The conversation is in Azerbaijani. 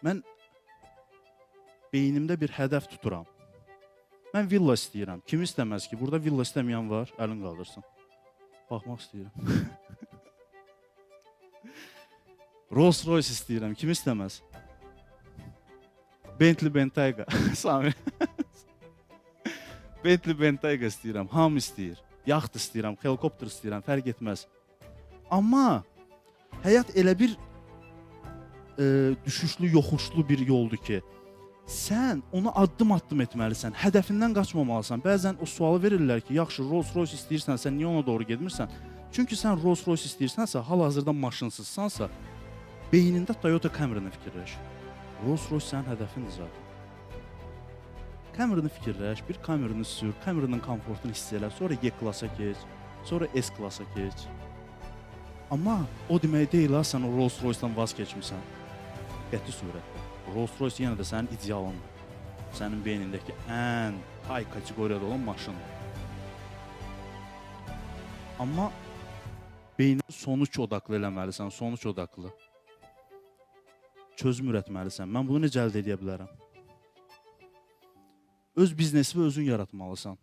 Mən beynimdə bir hədəf tuturam. Mən villa istəyirəm. Kim istəməz ki? Burada villa istəməyən var, əlin qaldırsın. Baxmaq istəyirəm. Rolls Royce istəyirəm. Kim istəməz? Bentley Bentayga. Sami. Bentley Bentayga istəyirəm. Ham istəyir. Yaxt istəyirəm, helikopter istəyirəm, fərq etməz. Amma həyat elə bir düşüşlü, yoxuşlu bir yoldur ki, sən ona addım-addım etməlisən, hədəfindən qaçmamalısan. Bəzən o sualı verirlər ki, yaxşı Rolls Royce istəyirsən, sən niyə ona doğru getmirsən? Çünki sən Rolls Royce istəyirsənsə, hal-hazırda maşınsızsansa, beynində Toyota Camry-ni fikirləş. Rolls Royce sənin hədəfindir zaten. Camry-ni fikirləş, bir Camry-ni sür, Camry-nin komfortunu hiss elə, sonra Y-klasa keç, sonra S-klasa keç. Amma o demək deyil ha, sən o Rolls Royce-dan vaz keçmirsən. Qəti surətdə. Rolls Royce yenə də sənin idealındır. Sənin beynindəki ən high kateqoriyada olan maşındır. Amma beynini sonuç odaqlı eləməlisən, sonuç odaqlı. Çözüm ürətməlisən. Mən bunu necə əldə edə bilərəm? Öz biznesi və özün yaratmalısan.